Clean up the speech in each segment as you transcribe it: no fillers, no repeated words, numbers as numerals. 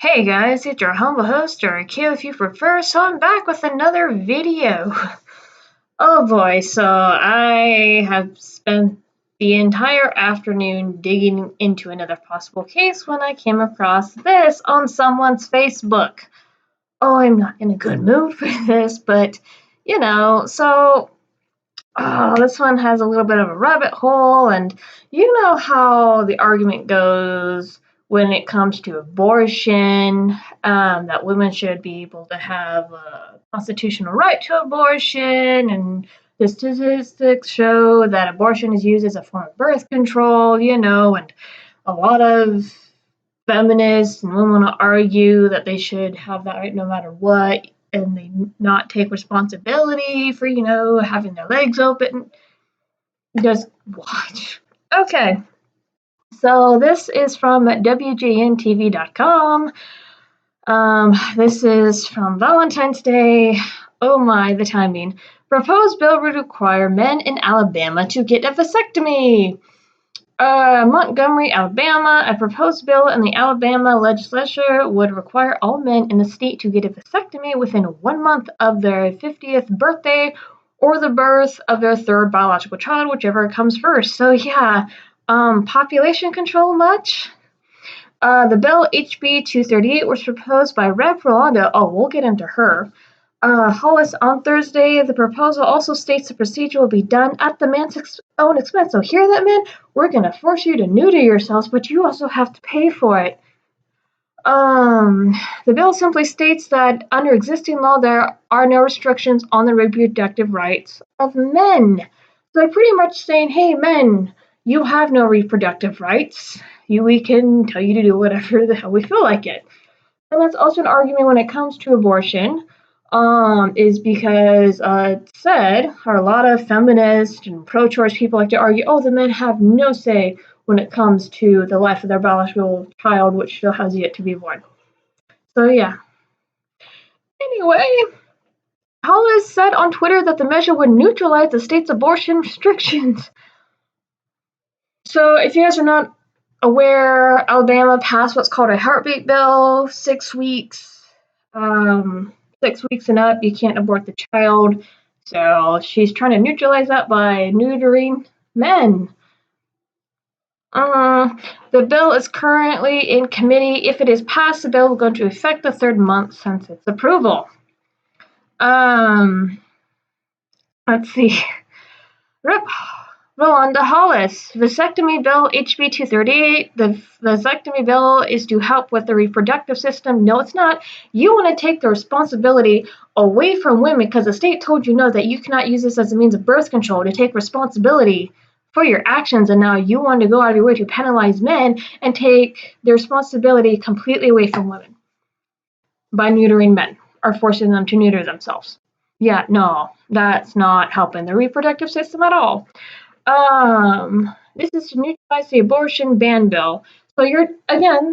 Hey guys, it's your humble host, or Q if you prefer, so I'm back with another video. Oh boy, so I have spent the entire afternoon digging into another possible case when I came across this on someone's Facebook. Oh, I'm not in a good mood for this, but this one has a little bit of a rabbit hole, and you know how the argument goes when it comes to abortion, that women should be able to have a constitutional right to abortion, and the statistics show that abortion is used as a form of birth control, and a lot of feminists and women want to argue that they should have that right no matter what, and they not take responsibility for, having their legs open. Just watch. Okay, so this is from WGNTV.com. This is from Valentine's Day. Oh my, the timing. Proposed bill would require men in Alabama to get a vasectomy. Montgomery, Alabama. A proposed bill in the Alabama legislature would require all men in the state to get a vasectomy within 1 month of their 50th birthday or the birth of their third biological child, whichever comes first. So yeah, population control much? The bill HB 238 was proposed by Rep. Rolanda. Oh, we'll get into her. Hollis on Thursday. The proposal also states the procedure will be done at the man's own expense. So hear that, man? We're going to force you to neuter yourselves, but you also have to pay for it. The bill simply states that under existing law, there are no restrictions on the reproductive rights of men. So they're pretty much saying, hey, men, you have no reproductive rights. We can tell you to do whatever the hell we feel like it. And that's also an argument when it comes to abortion, is because it's said, or a lot of feminists and pro-choice people like to argue, oh, the men have no say when it comes to the life of their biological child, which still has yet to be born. So yeah. Anyway, Hollis said on Twitter that the measure would neutralize the state's abortion restrictions. So if you guys are not aware, Alabama passed what's called a heartbeat bill, 6 weeks. 6 weeks and up, you can't abort the child. So she's trying to neutralize that by neutering men. The bill is currently in committee. If it is passed, the bill will go into effect the third month since its approval. Let's see. Rip. Rolanda Hollis, Vasectomy Bill HB 238. The vasectomy bill is to help with the reproductive system. No, it's not. You want to take the responsibility away from women because the state told you no, that you cannot use this as a means of birth control, to take responsibility for your actions, and now you want to go out of your way to penalize men and take the responsibility completely away from women by neutering men or forcing them to neuter themselves. Yeah, no, that's not helping the reproductive system at all. This is to neutralize the abortion ban bill. So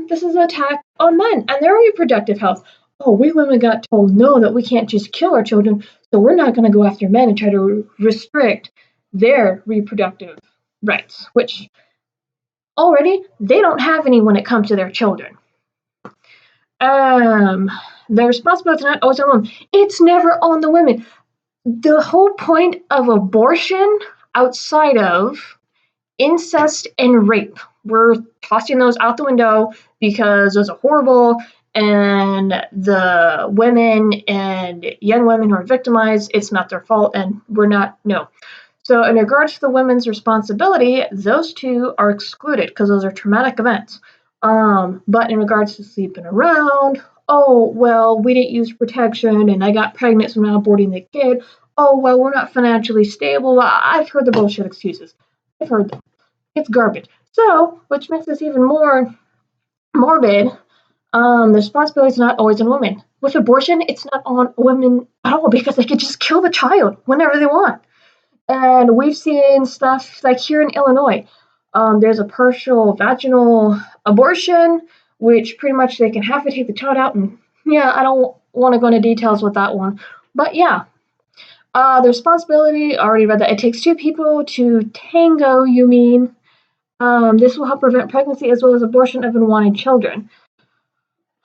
this is an attack on men and their reproductive health. Oh, we women got told no, that we can't just kill our children, so we're not going to go after men and try to restrict their reproductive rights, which already they don't have any when it comes to their children. The responsibility is not always on women. It's never on the women. The whole point of abortion, outside of incest and rape, we're tossing those out the window because those are horrible, and the women and young women who are victimized, it's not their fault, and no. So in regards to the women's responsibility, those two are excluded because those are traumatic events. But in regards to sleeping around, oh, well, we didn't use protection and I got pregnant, so now aborting the kid. Oh, well, we're not financially stable. I've heard the bullshit excuses. I've heard them. It's garbage. So, which makes this even more morbid, the responsibility is not always on women. With abortion, it's not on women at all because they could just kill the child whenever they want. And we've seen stuff like here in Illinois. There's a partial vaginal abortion, which pretty much they can have to take the child out. And yeah, I don't want to go into details with that one. But yeah, the responsibility, I already read that. It takes two people to tango, you mean. This will help prevent pregnancy as well as abortion of unwanted children.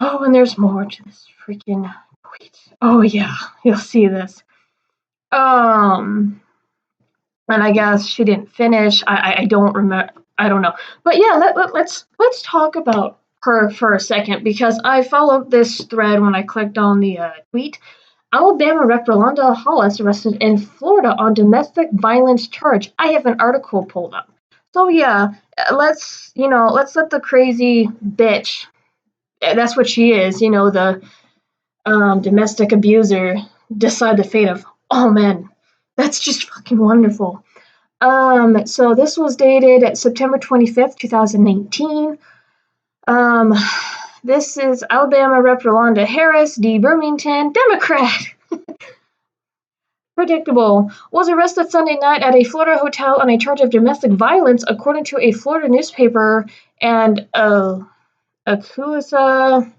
Oh, and there's more to this freaking tweet. Oh yeah, you'll see this. And I guess she didn't finish. I don't remember. I don't know. But yeah, let's talk about her for a second because I followed this thread when I clicked on the tweet. Alabama Rep. Rolanda Hollis arrested in Florida on domestic violence charge. I have an article pulled up. So yeah, let's let the crazy bitch. That's what she is. The domestic abuser decide the fate of all men. That's just fucking wonderful. So this was dated at September 25th, 2019. Um, this is Alabama Rep. Rolanda Harris, D. Birmingham, Democrat. Predictable. Was arrested Sunday night at a Florida hotel on a charge of domestic violence, according to a Florida newspaper and Aculisa.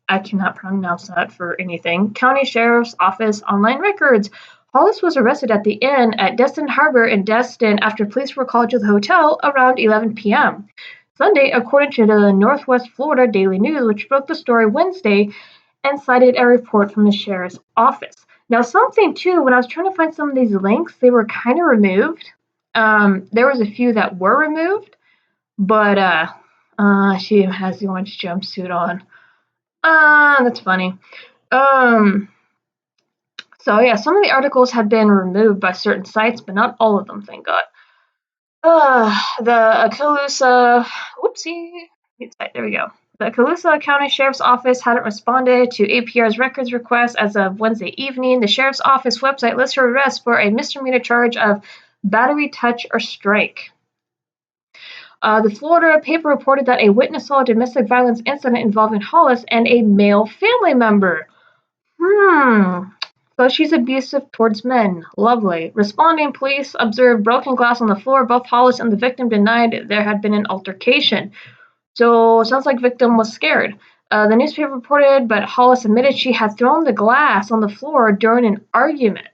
I cannot pronounce that for anything. County Sheriff's Office online records. Hollis was arrested at the inn at Destin Harbor in Destin after police were called to the hotel around 11 p.m. Sunday, according to the Northwest Florida Daily News, which broke the story Wednesday and cited a report from the sheriff's office. Now, something too, when I was trying to find some of these links, they were kind of removed. There was a few that were removed, but she has the orange jumpsuit on. That's funny. So yeah, some of the articles had been removed by certain sites, but not all of them, thank God. The Acalusa, whoopsie, there we go. The Acalusa County Sheriff's Office hadn't responded to APR's records request as of Wednesday evening. The Sheriff's Office website lists her arrest for a misdemeanor charge of battery, touch, or strike. The Florida paper reported that a witness saw a domestic violence incident involving Hollis and a male family member. So she's abusive towards men. Lovely. Responding police observed broken glass on the floor. Both Hollis and the victim denied there had been an altercation. So sounds like victim was scared. The newspaper reported, but Hollis admitted she had thrown the glass on the floor during an argument.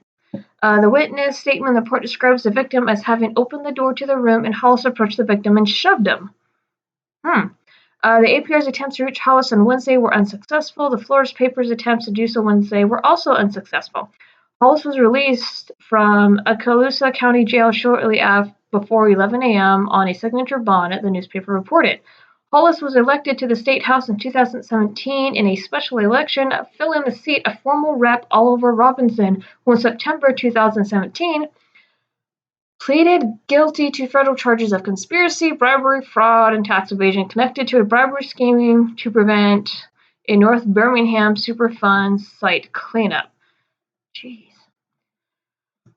The witness statement report describes the victim as having opened the door to the room, and Hollis approached the victim and shoved him. The APR's attempts to reach Hollis on Wednesday were unsuccessful. The Florida paper's attempts to do so Wednesday were also unsuccessful. Hollis was released from Acalusa County Jail shortly before 11 a.m. on a signature bond, the newspaper reported. Hollis was elected to the State House in 2017 in a special election, filling the seat of former Rep. Oliver Robinson, who in September 2017 pleaded guilty to federal charges of conspiracy, bribery, fraud, and tax evasion connected to a bribery scheme to prevent a North Birmingham Superfund site cleanup. Jeez.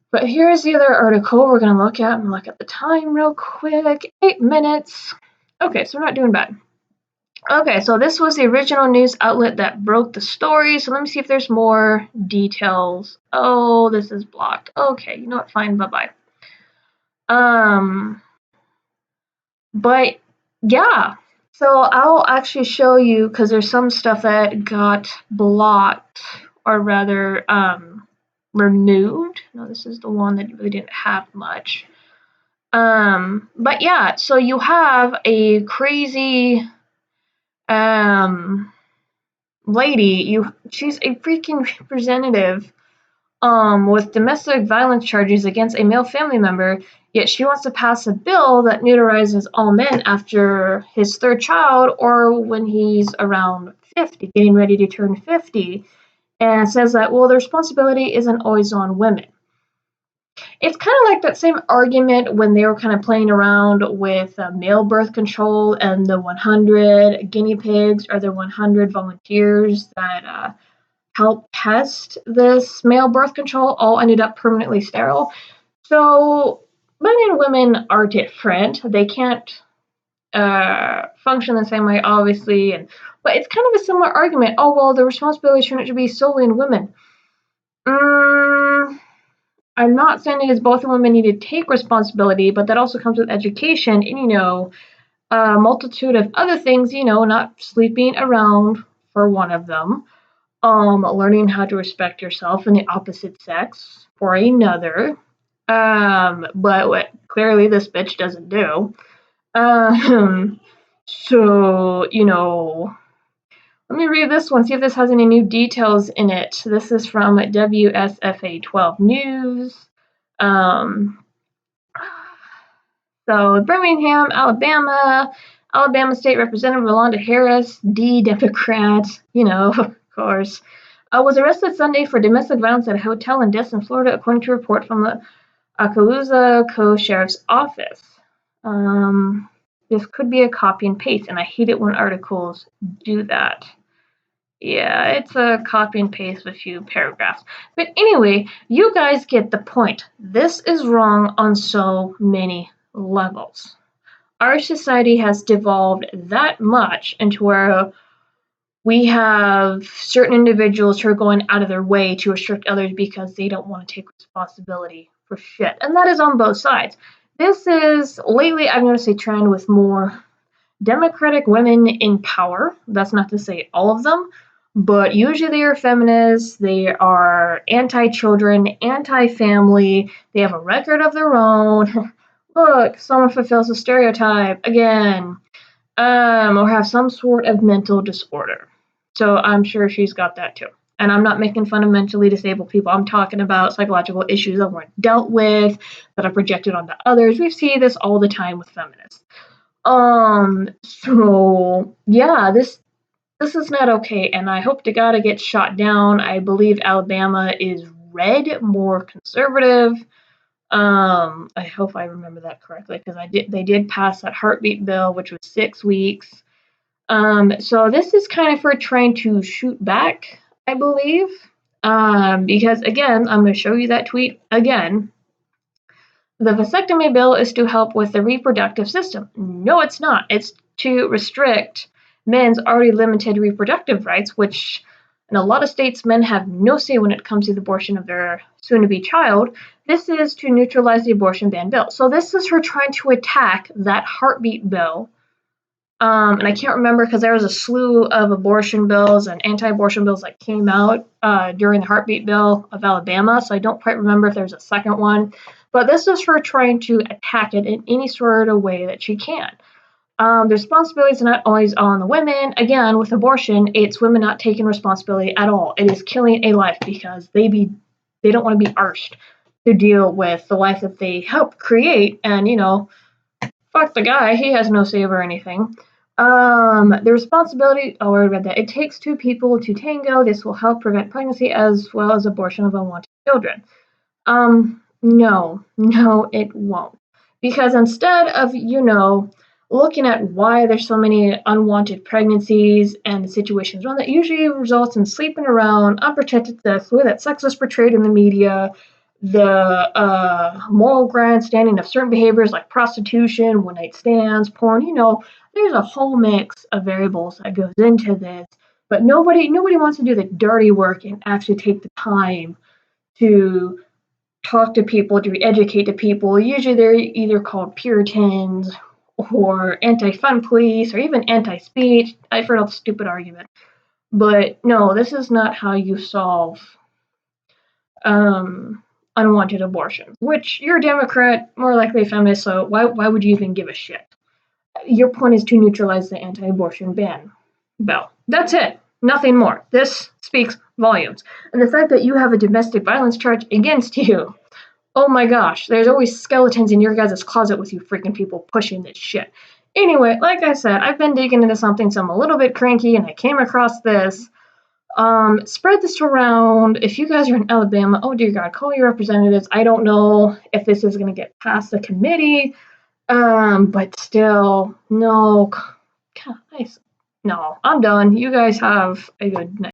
But here's the other article we're going to look at. Look at the time real quick. 8 minutes. Okay, so we're not doing bad. Okay, so this was the original news outlet that broke the story. So let me see if there's more details. Oh, this is blocked. Okay, you know what? Fine, bye-bye. But yeah, so I'll actually show you because there's some stuff that got blocked or rather removed. No, this is the one that really didn't have much. But yeah, so you have a crazy lady. She's a freaking representative with domestic violence charges against a male family member, yet she wants to pass a bill that neutralizes all men after his third child or when he's around 50, getting ready to turn 50, and says that, well, the responsibility isn't always on women. It's kind of like that same argument when they were kind of playing around with male birth control and the 100 guinea pigs or the 100 volunteers that helped test this male birth control all ended up permanently sterile. So men and women are different. They can't function the same way, obviously. But it's kind of a similar argument. Oh, well, the responsibility shouldn't be solely on women. I'm not saying it is both women need to take responsibility, but that also comes with education and, a multitude of other things, not sleeping around for one of them. Learning how to respect yourself and the opposite sex for another. But what clearly this bitch doesn't do. So, Let me read this one, see if this has any new details in it. This is from WSFA 12 News. So, Birmingham, Alabama State Representative Rolanda Hollis, D. Democrat, of course, was arrested Sunday for domestic violence at a hotel in Destin, Florida, according to a report from the Okaloosa Co-Sheriff's Office. This could be a copy and paste, and I hate it when articles do that. Yeah, it's a copy and paste with a few paragraphs. But anyway, you guys get the point. This is wrong on so many levels. Our society has devolved that much into where we have certain individuals who are going out of their way to restrict others because they don't want to take responsibility for shit. And that is on both sides. This is, lately, I've noticed a trend with more Democratic women in power. That's not to say all of them, but usually they are feminists, they are anti-children, anti-family, they have a record of their own. Look, someone fulfills a stereotype again, or have some sort of mental disorder. So I'm sure she's got that too. And I'm not making fun of mentally disabled people. I'm talking about psychological issues that weren't dealt with, that are projected onto others. We see this all the time with feminists. So yeah, this is not okay, and I hope to God it gets shot down. I believe Alabama is red, more conservative. I hope I remember that correctly because they did pass that heartbeat bill, which was 6 weeks. So this is kind of for trying to shoot back, I believe. Because again, I'm going to show you that tweet again. The vasectomy bill is to help with the reproductive system. No, it's not. It's to restrict men's already limited reproductive rights, which in a lot of states, men have no say when it comes to the abortion of their soon-to-be child. This is to neutralize the abortion ban bill. So this is her trying to attack that heartbeat bill. And I can't remember because there was a slew of abortion bills and anti-abortion bills that came out during the heartbeat bill of Alabama. So I don't quite remember if there's a second one. But this is her trying to attack it in any sort of way that she can. The responsibility is not always on the women. Again, with abortion, it's women not taking responsibility at all. It is killing a life because they don't want to be arsed to deal with the life that they helped create. And, fuck the guy. He has no say over anything. The responsibility, I already read that. It takes two people to tango. This will help prevent pregnancy as well as abortion of unwanted children. No, it won't. Because instead of, looking at why there's so many unwanted pregnancies and the situations around that usually results in sleeping around, unprotected sex, the way that sex is portrayed in the media, the moral grandstanding of certain behaviors like prostitution, one-night stands, porn, there's a whole mix of variables that goes into this. But nobody wants to do the dirty work and actually take the time to talk to people, to educate the people. Usually they're either called Puritans or anti-fun police or even anti-speech. I've heard all the stupid argument. But no, this is not how you solve unwanted abortions, which you're a Democrat, more likely a feminist, so why would you even give a shit? Your point is to neutralize the anti-abortion ban bill. That's it. Nothing more. This speaks volumes. And the fact that you have a domestic violence charge against you, oh my gosh, there's always skeletons in your guys' closet with you freaking people pushing this shit. Anyway, like I said, I've been digging into something, so I'm a little bit cranky, and I came across this. Spread this around. If you guys are in Alabama, oh dear God, call your representatives. I don't know if this is going to get past the committee, but still, no. God, no, I'm done. You guys have a good night.